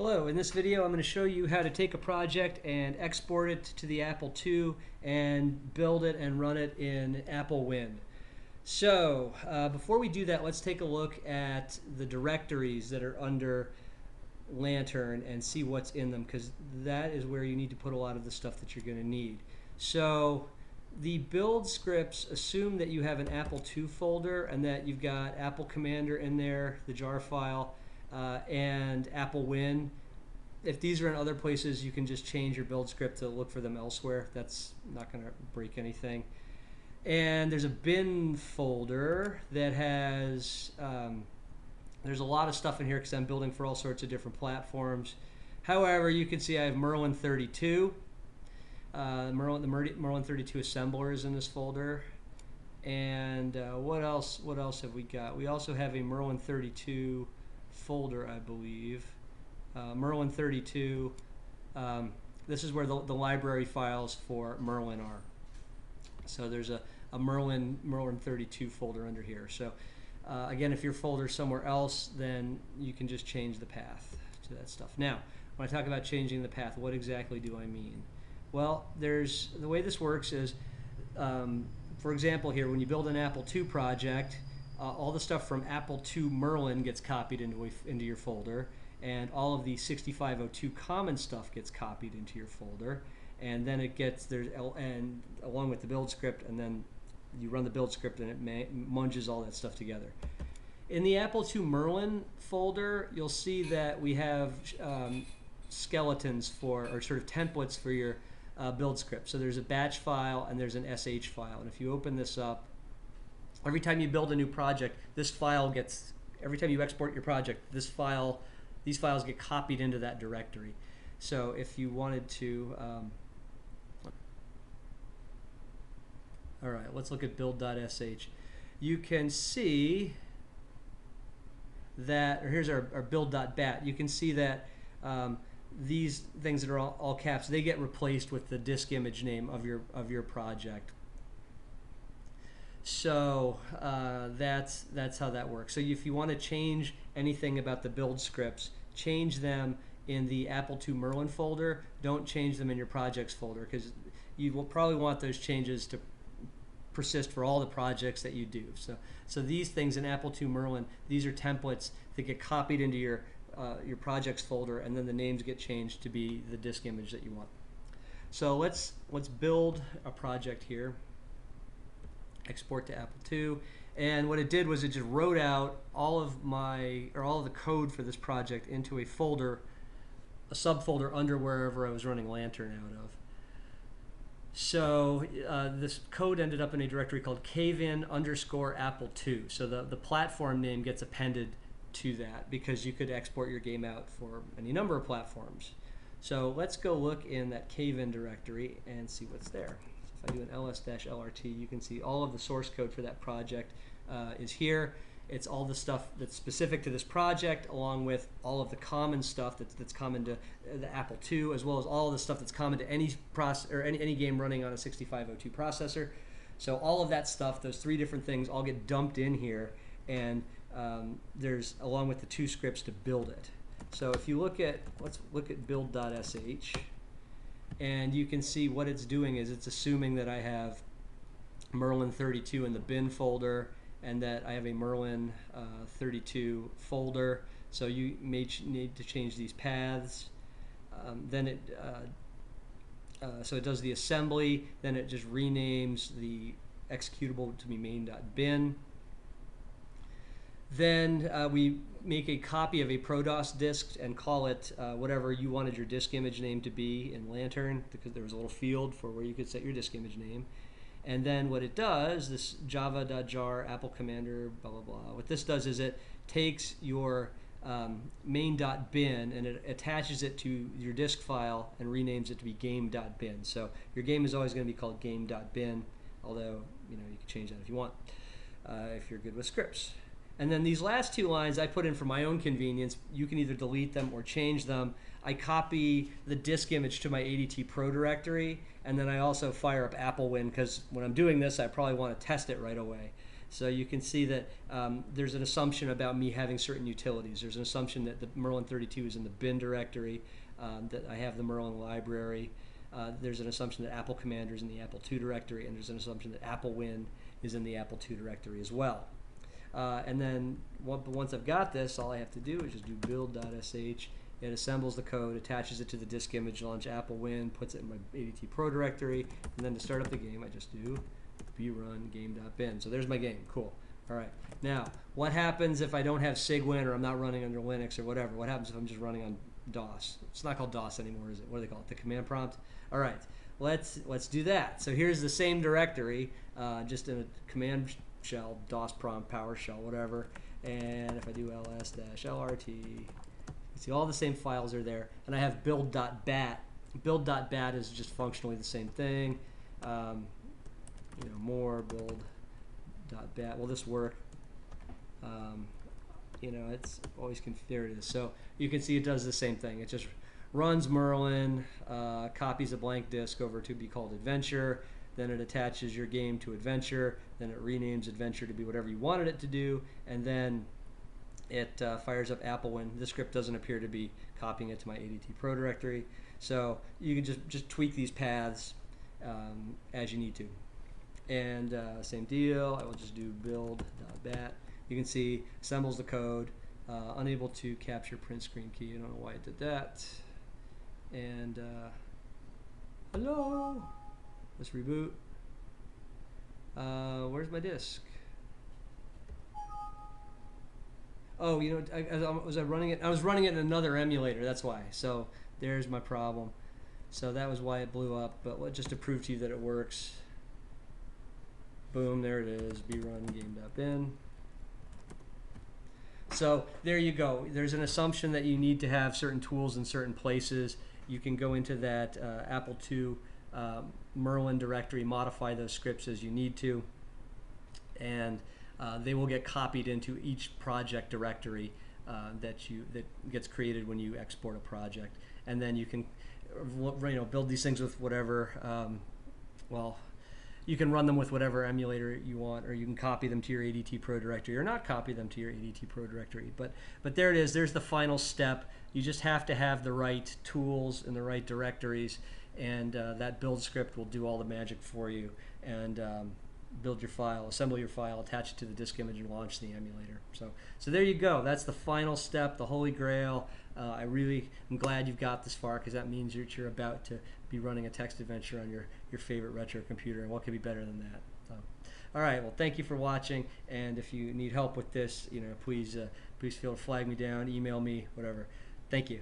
Hello, in this video I'm going to show you how to take a project and export it to the Apple II and build it and run it in Apple Wind. So before we do that, let's take a look at the directories that are under Lantern and see what's in them, because that is where you need to put a lot of the stuff that you're going to need. So the build scripts assume that you have an Apple II folder and that you've got Apple Commander in there, the jar file, and Apple Win. If these are in other places, you can just change your build script to look for them elsewhere. That's not going to break anything. And there's a bin folder that has, there's a lot of stuff in here because I'm building for all sorts of different platforms. However, you can see I have Merlin 32. The Merlin 32 assembler is in this folder. And what else have we got? We also have a Merlin 32 folder, I believe. Merlin 32, this is where the library files for Merlin are. So there's a Merlin 32 folder under here. So again, if your folder's somewhere else, then you can just change the path to that stuff. Now, when I talk about changing the path, what exactly do I mean? Well, the way this works is, for example here, when you build an Apple II project, all the stuff from Apple II Merlin gets copied into your folder, and all of the 6502 common stuff gets copied into your folder, and then it gets there, and along with the build script, and then you run the build script and it munges all that stuff together. In the Apple II Merlin folder, you'll see that we have skeletons or sort of templates for your build script. So there's a batch file and there's an SH file, and if you open this up, every time you build a new project, this file gets, every time you export your project, these files get copied into that directory. So if you wanted to, all right, let's look at build.sh. You can see that, or here's our build.bat. You can see that these things that are all caps, they get replaced with the disk image name of your project. So that's how that works. So if you want to change anything about the build scripts, change them in the Apple II Merlin folder. Don't change them in your projects folder, because you will probably want those changes to persist for all the projects that you do. So these things in Apple II Merlin, these are templates that get copied into your projects folder, and then the names get changed to be the disk image that you want. So let's build a project here. Export to Apple II, and what it did was it just wrote out all of the code for this project into a folder, a subfolder under wherever I was running Lantern out of. So this code ended up in a directory called cavein_Apple II. So the platform name gets appended to that because you could export your game out for any number of platforms. So let's go look in that cavein directory and see what's there. If I do an ls-lrt, you can see all of the source code for that project is here. It's all the stuff that's specific to this project, along with all of the common stuff that's common to the Apple II, as well as all of the stuff that's common to any game running on a 6502 processor. So all of that stuff, those three different things, all get dumped in here, and there's, along with the two scripts to build it. So if you let's look at build.sh. And you can see what it's doing is it's assuming that I have Merlin 32 in the bin folder, and that I have a Merlin 32 folder. So you may need to change these paths. Then so it does the assembly. Then it just renames the executable to be main.bin. Then we make a copy of a ProDOS disk and call it whatever you wanted your disk image name to be in Lantern, because there was a little field for where you could set your disk image name. And then what it does, this java.jar Apple Commander, blah, blah, blah. What this does is it takes your main.bin and it attaches it to your disk file and renames it to be game.bin. So your game is always going to be called game.bin, although you can change that if you want, if you're good with scripts. And then these last two lines I put in for my own convenience. You can either delete them or change them. I copy the disk image to my ADT Pro directory, and then I also fire up Apple Win, because when I'm doing this, I probably want to test it right away. So you can see that there's an assumption about me having certain utilities. There's an assumption that the Merlin 32 is in the bin directory, that I have the Merlin library. There's an assumption that Apple Commander is in the Apple II directory, and there's an assumption that Apple Win is in the Apple II directory as well. And then once I've got this, all I have to do is just do build.sh. It assembles the code, attaches it to the disk image launch Apple Win, puts it in my ADT Pro directory, and then to start up the game, I just do brun game.bin. So there's my game. Cool. All right. Now, what happens if I don't have Cygwin or I'm not running under Linux or whatever? What happens if I'm just running on DOS? It's not called DOS anymore, is it? What do they call it? The command prompt? All right. Let's do that. So here's the same directory, just in a command shell, DOS prompt, PowerShell, whatever. And if I do ls-lrt, see all the same files are there, and I have build.bat. Build.bat is just functionally the same thing. You know, more build.bat. Will this work? You know, it's always there it is. So you can see it does the same thing. It just runs Merlin, copies a blank disk over to be called Adventure, then it attaches your game to Adventure, then it renames Adventure to be whatever you wanted it to do, and then it fires up Apple Win. This script doesn't appear to be copying it to my ADT Pro directory. So you can just tweak these paths as you need to. And same deal, I will just do build.bat. You can see assembles the code, unable to capture print screen key. I don't know why it did that. And hello, let's reboot. Where's my disk? Oh, you know, was I running it? I was running it in another emulator. That's why. So there's my problem. So that was why it blew up. But just to prove to you that it works. Boom, there it is. brun game.bin. So there you go. There's an assumption that you need to have certain tools in certain places. You can go into that Apple II Merlin directory, modify those scripts as you need to, and they will get copied into each project directory that gets created when you export a project. And then you can build these things with whatever, well, you can run them with whatever emulator you want, or you can copy them to your ADT Pro directory or not copy them to your ADT Pro directory. But there it is. There's the final step. You just have to have the right tools and the right directories, and that build script will do all the magic for you and build your file, assemble your file, attach it to the disk image, and launch the emulator. So there you go. That's the final step, the holy grail. I really am glad you've got this far, because that means you're about to be running a text adventure on your favorite retro computer, and what could be better than that? So, all right, well, thank you for watching, and if you need help with this, please feel to flag me down, email me, whatever. Thank you.